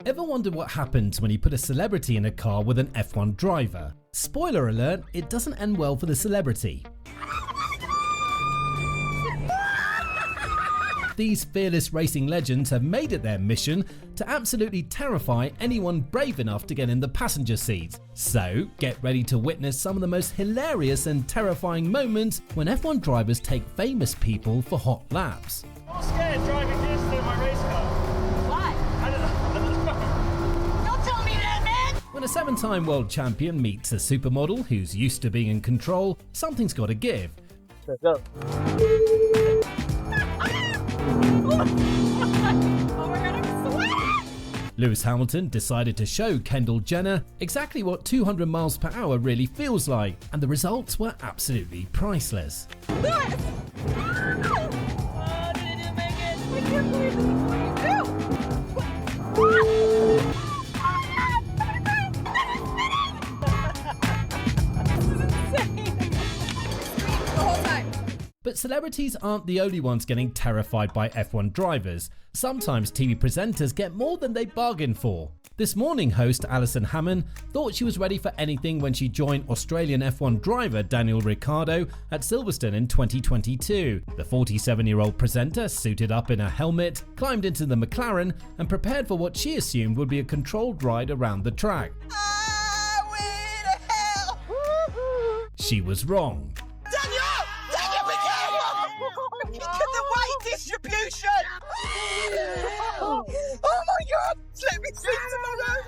Ever wondered what happens when you put a celebrity in a car with an F1 driver? Spoiler alert, it doesn't end well for the celebrity. These fearless racing legends have made it their mission to absolutely terrify anyone brave enough to get in the passenger seat. So, get ready to witness some of the most hilarious and terrifying moments when F1 drivers take famous people for hot laps. I'm scared driving this through my race car. Why? I don't know. Don't tell me that, man! When a 7-time world champion meets a supermodel who's used to being in control, something's got to give. Let's go. Oh my god, I'm sweating! Lewis Hamilton decided to show Kendall Jenner exactly what 200 miles per hour really feels like, and the results were absolutely priceless. Oh, did you make it? I can't believe this is what you do! This is insane! The whole time. But celebrities aren't the only ones getting terrified by F1 drivers. Sometimes TV presenters get more than they bargain for. This morning, host Alison Hammond thought she was ready for anything when she joined Australian F1 driver Daniel Ricciardo at Silverstone in 2022. The 47-year-old presenter suited up in a helmet, climbed into the McLaren and prepared for what she assumed would be a controlled ride around the track. Way to hell! She was wrong. Daniel, be careful! Look at the weight distribution! Oh my god! Let me sleep tomorrow!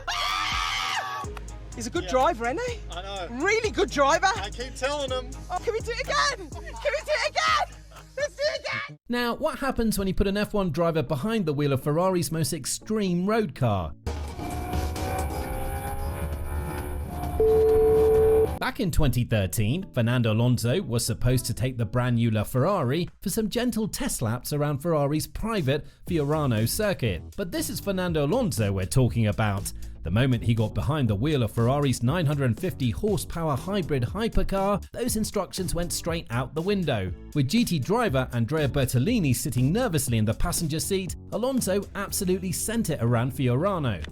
He's a good driver, isn't he? I know. Really good driver! I keep telling them. Oh, can we do it again? Can we do it again? Let's do it again! Now, what happens when you put an F1 driver behind the wheel of Ferrari's most extreme road car? Back in 2013, Fernando Alonso was supposed to take the brand new LaFerrari for some gentle test laps around Ferrari's private Fiorano circuit. But this is Fernando Alonso we're talking about. The moment he got behind the wheel of Ferrari's 950 horsepower hybrid hypercar, those instructions went straight out the window. With GT driver Andrea Bertolini sitting nervously in the passenger seat, Alonso absolutely sent it around Fiorano.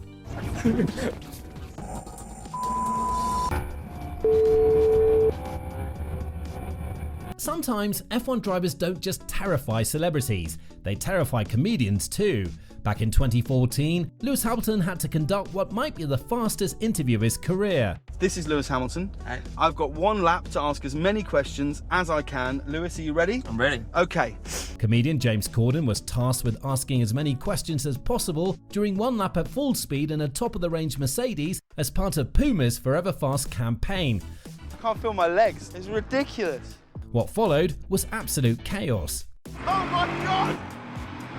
Sometimes F1 drivers don't just terrify celebrities, they terrify comedians too. Back in 2014, Lewis Hamilton had to conduct what might be the fastest interview of his career. This is Lewis Hamilton. I've got one lap to ask as many questions as I can. Lewis, are you ready? I'm ready. Okay. Comedian James Corden was tasked with asking as many questions as possible during one lap at full speed in a top-of-the-range Mercedes as part of Puma's Forever Fast campaign. I can't feel my legs. It's ridiculous. What followed was absolute chaos. Oh my god!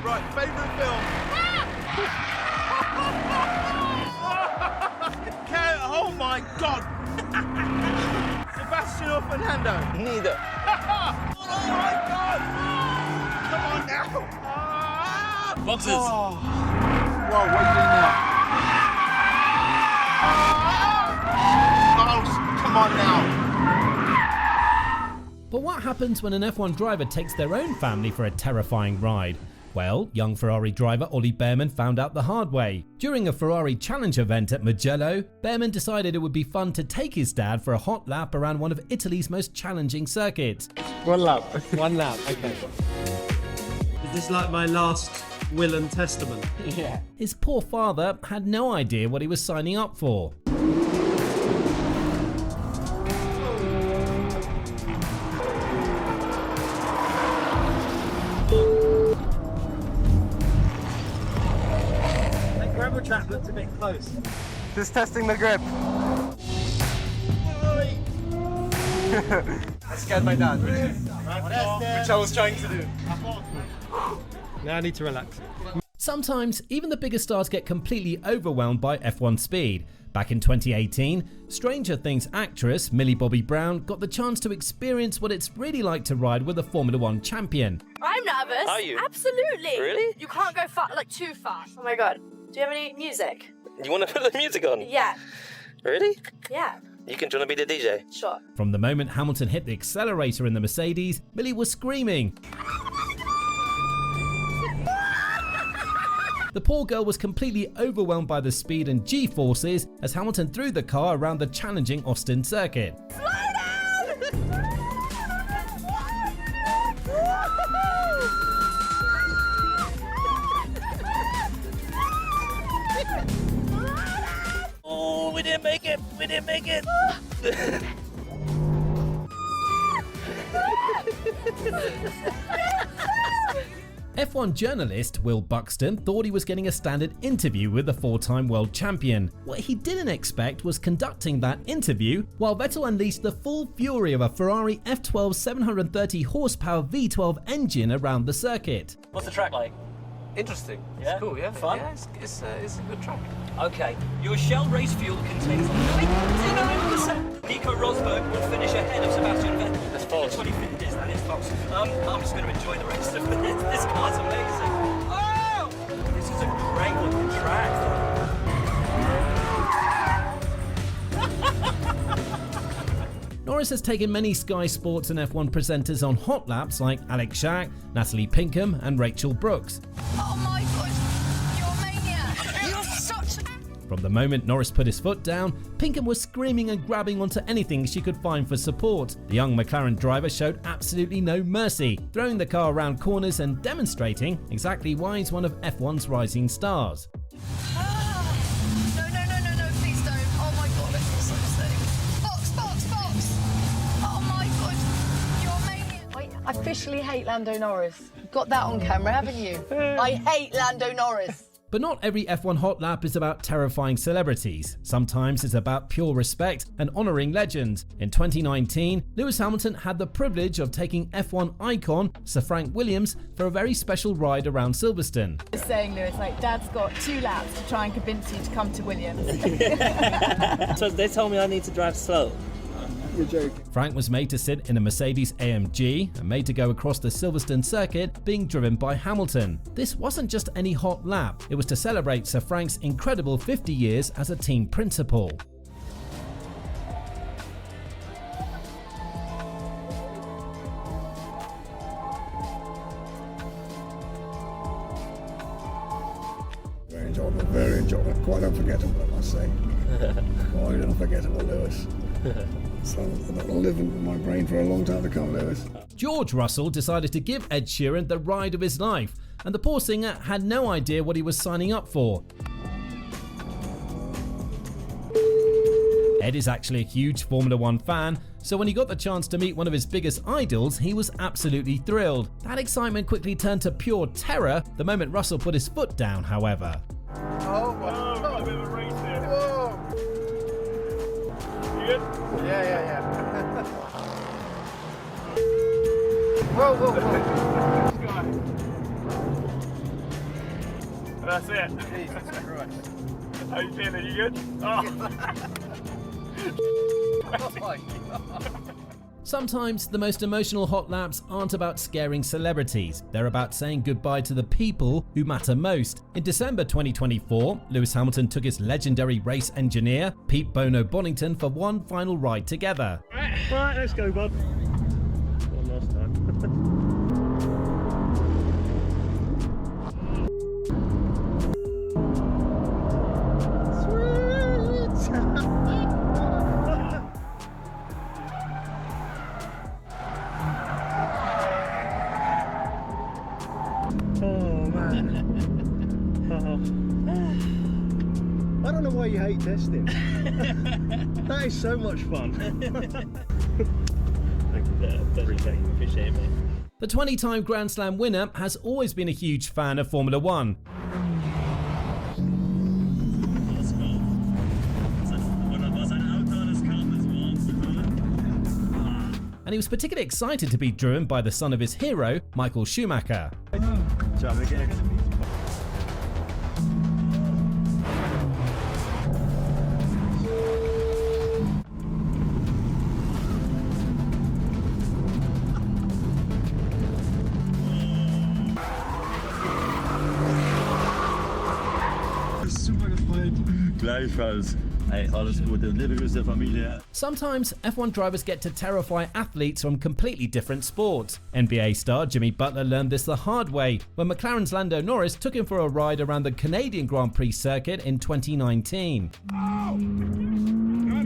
Right, favourite film. Oh my god! Sebastian or Fernando? Neither. Oh my god! Come on now! Boxes. Oh. Whoa, what are you doing now? Oh, come on now! But what happens when an F1 driver takes their own family for a terrifying ride? Well, young Ferrari driver Ollie Bearman found out the hard way. During a Ferrari Challenge event at Mugello, Bearman decided it would be fun to take his dad for a hot lap around one of Italy's most challenging circuits. One lap, okay. Is this like my last will and testament? Yeah. His poor father had no idea what he was signing up for. Gravel track looked a bit close. Just testing the grip. I scared my dad, which I was trying to do. Now I need to relax. Sometimes, even the biggest stars get completely overwhelmed by F1 speed. Back in 2018, Stranger Things actress Millie Bobby Brown got the chance to experience what it's really like to ride with a Formula One champion. I'm nervous. Are you? Absolutely. Really? You can't go too fast. Oh my god. Do you have any music? You want to put the music on? Yeah. Really? Yeah. You can try to be the DJ. Sure. From the moment Hamilton hit the accelerator in the Mercedes, Millie was screaming. The poor girl was completely overwhelmed by the speed and G-forces as Hamilton threw the car around the challenging Austin circuit. Oh, we didn't make it. We didn't make it. F1 journalist Will Buxton thought he was getting a standard interview with the four-time world champion. What he didn't expect was conducting that interview while Vettel unleashed the full fury of a Ferrari F12 730 horsepower V12 engine around the circuit. What's the track like? Interesting. Yeah? It's cool, yeah. Fun? Yeah, it's a good track. Okay. Your Shell race fuel contains 99%. Nico Rosberg will finish ahead of Sebastian Vettel. That's false. 2050s, that is false. I'm just going to enjoy the rest of this. This car's amazing. Oh! This is a great looking track. Norris has taken many Sky Sports and F1 presenters on hot laps like Alex Schack, Natalie Pinkham and Rachel Brooks. Oh my god, you're a maniac. You're such a... From the moment Norris put his foot down, Pinkham was screaming and grabbing onto anything she could find for support. The young McLaren driver showed absolutely no mercy, throwing the car around corners and demonstrating exactly why he's one of F1's rising stars. No, please don't. Oh my god, I feel so sick. Box. Oh my god, you're a maniac. I officially hate Lando Norris. Got that on camera, haven't you? I hate Lando Norris. But not every F1 hot lap is about terrifying celebrities. Sometimes it's about pure respect and honouring legends. In 2019, Lewis Hamilton had the privilege of taking F1 icon Sir Frank Williams for a very special ride around Silverstone. Just saying, Lewis, like Dad's got 2 laps to try and convince you to come to Williams. So they told me I need to drive slow. You're joking. Frank was made to sit in a Mercedes AMG and made to go across the Silverstone circuit being driven by Hamilton. This wasn't just any hot lap, it was to celebrate Sir Frank's incredible 50 years as a team principal. Very enjoyable, quite unforgettable, I must say. Quite unforgettable, Lewis. So that'll live in my brain for a long time to come, Lewis. George Russell decided to give Ed Sheeran the ride of his life, and the poor singer had no idea what he was signing up for. Ed is actually a huge Formula One fan, so when he got the chance to meet one of his biggest idols, he was absolutely thrilled. That excitement quickly turned to pure terror the moment Russell put his foot down, however. Oh my god. A bit of a race here. Whoa. You good? Yeah. Whoa. That's it. Jesus Christ. How you feeling? You good? Oh. Oh my God. Sometimes the most emotional hot laps aren't about scaring celebrities, they're about saying goodbye to the people who matter most. In December 2024, Lewis Hamilton took his legendary race engineer, Pete Bono Bonington, for one final ride together. Right, let's go, bud. One last time. I don't know why you hate testing. That is so much fun. Thank you, appreciate it, mate. The 20-time Grand Slam winner has always been a huge fan of Formula One. And he was particularly excited to be driven by the son of his hero, Michael Schumacher. Super gefreut. Gleichfalls. Hey, alles Gute, liebe Grüße Familie. Sometimes F1 drivers get to terrify athletes from completely different sports. NBA star Jimmy Butler learned this the hard way when McLaren's Lando Norris took him for a ride around the Canadian Grand Prix circuit in 2019. Oh! No.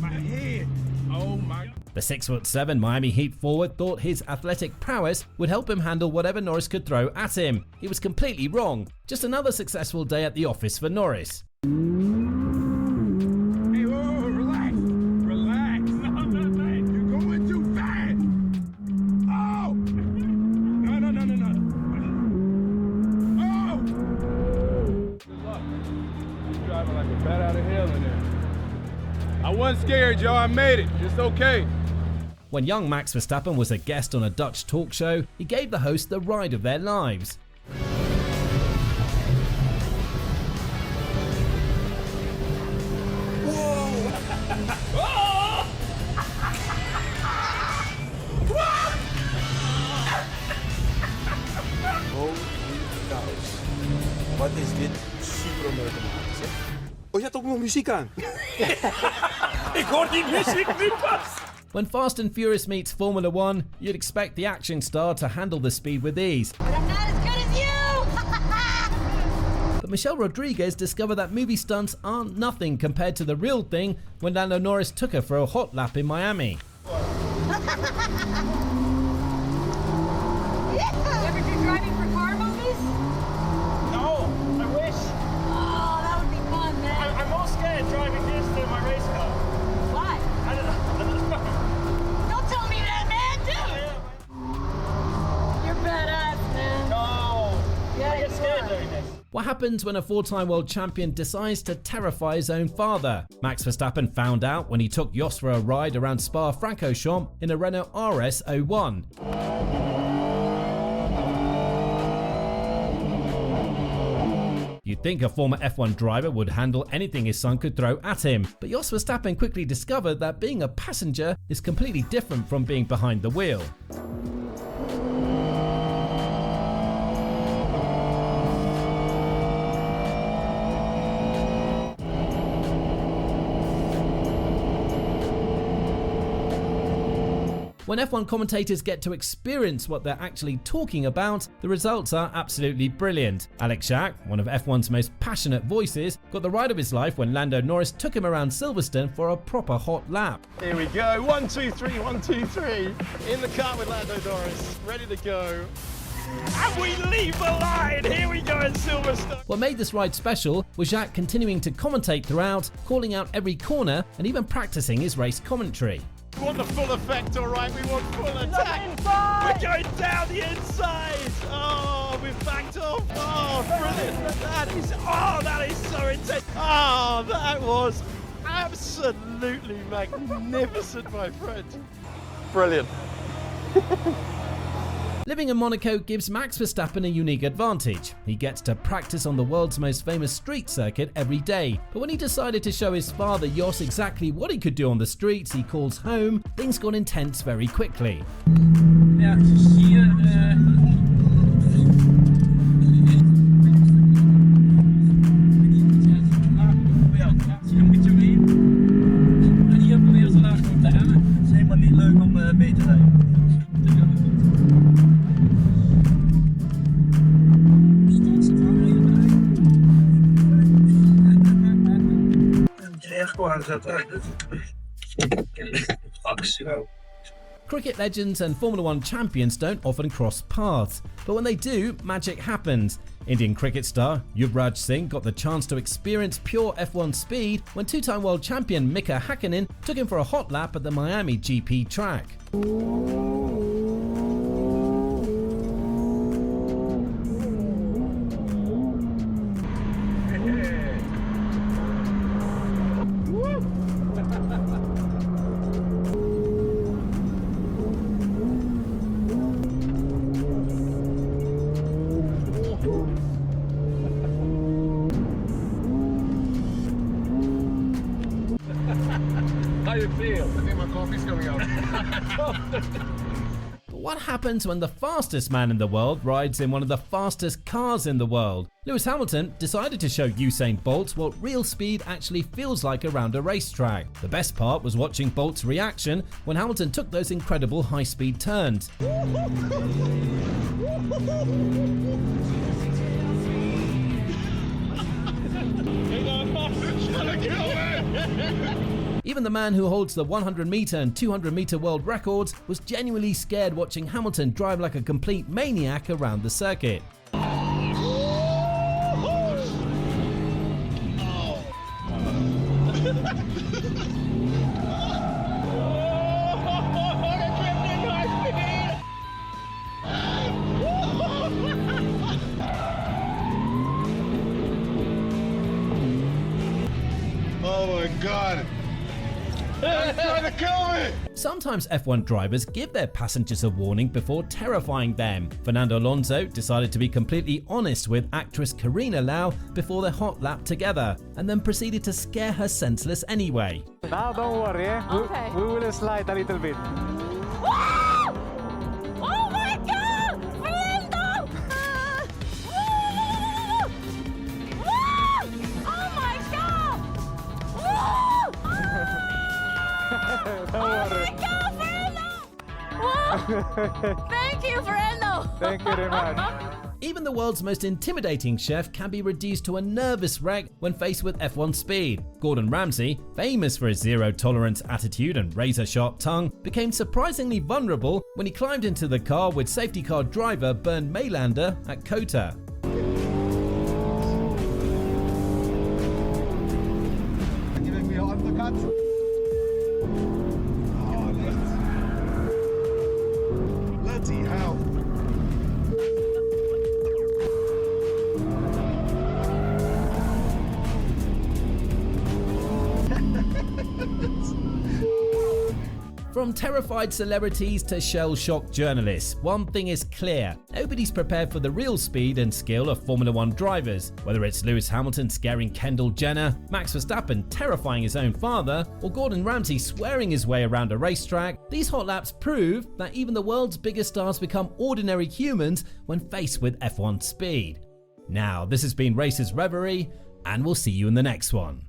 My head. Oh my. The 6'7" Miami Heat forward thought his athletic prowess would help him handle whatever Norris could throw at him. He was completely wrong. Just another successful day at the office for Norris. Hey, whoa, relax. Relax. No. You're going too fast. Oh! No. Oh! Good luck. You're driving like a bat out of hell in there. I wasn't scared, Joe. I made it. It's okay. When young Max Verstappen was a guest on a Dutch talk show, he gave the host the ride of their lives. Wat is dit super onmogelijk, zeg. Oh, je hebt ook nog muziek aan. Ik hoor die muziek nu pas. When Fast and Furious meets Formula One, you'd expect the action star to handle the speed with ease. But I'm not as good as you! But Michelle Rodriguez discovered that movie stunts aren't nothing compared to the real thing when Lando Norris took her for a hot lap in Miami. Ever do driving for car movies? No, I wish. Oh, that would be fun, man. I'm most scared driving this to my race car. Why? I don't know. Don't tell me that, man, dude! You're badass, man. No. Yeah, I get you scared are. doing this. What happens when a four-time world champion decides to terrify his own father? Max Verstappen found out when he took Jos for a ride around Spa-Francorchamps in a Renault RS01. You'd think a former F1 driver would handle anything his son could throw at him, but Jos Verstappen quickly discovered that being a passenger is completely different from being behind the wheel. When F1 commentators get to experience what they're actually talking about, the results are absolutely brilliant. Alex Schack, one of F1's most passionate voices, got the ride of his life when Lando Norris took him around Silverstone for a proper hot lap. Here we go. 1, 2, 3, 1, 2, 3. In the car with Lando Norris, ready to go. And we leave the line. Here we go in Silverstone. What made this ride special was Jacques continuing to commentate throughout, calling out every corner and even practicing his race commentary. We want the full effect, all right? We want full attack. We're going down the inside. Oh, we've backed off. Oh, brilliant. That is so intense. Oh, that was absolutely magnificent, my friend. Brilliant. Living in Monaco gives Max Verstappen a unique advantage. He gets to practice on the world's most famous street circuit every day. But when he decided to show his father Jos exactly what he could do on the streets he calls home, things got intense very quickly. Ja, hier... Cricket legends and Formula One champions don't often cross paths, but when they do, magic happens. Indian cricket star Yuvraj Singh got the chance to experience pure F1 speed when two-time world champion Mika Hakkinen took him for a hot lap at the Miami GP track. How you feel? I think my coffee's coming out. But what happens when the fastest man in the world rides in one of the fastest cars in the world? Lewis Hamilton decided to show Usain Bolt what real speed actually feels like around a racetrack. The best part was watching Bolt's reaction when Hamilton took those incredible high-speed turns. Even the man who holds the 100-meter and 200-meter world records was genuinely scared watching Hamilton drive like a complete maniac around the circuit. Oh my God! They're trying to kill me! Sometimes F1 drivers give their passengers a warning before terrifying them. Fernando Alonso decided to be completely honest with actress Karina Lau before their hot lap together, and then proceeded to scare her senseless anyway. Now don't worry, eh? Okay. We will slide a little bit. Oh my God! Fernando! Oh my God! Don't worry. Thank you, Fernando! Thank you very much. Even the world's most intimidating chef can be reduced to a nervous wreck when faced with F1 speed. Gordon Ramsay, famous for his zero-tolerance attitude and razor-sharp tongue, became surprisingly vulnerable when he climbed into the car with safety car driver Bernd Maylander at COTA. Giving me uppercuts. Bloody hell! From terrified celebrities to shell-shocked journalists, one thing is clear: nobody's prepared for the real speed and skill of Formula One drivers. Whether it's Lewis Hamilton scaring Kendall Jenner, Max Verstappen terrifying his own father, or Gordon Ramsay swearing his way around a racetrack, these hot laps prove that even the world's biggest stars become ordinary humans when faced with F1 speed. Now, this has been Racers Reverie, and we'll see you in the next one.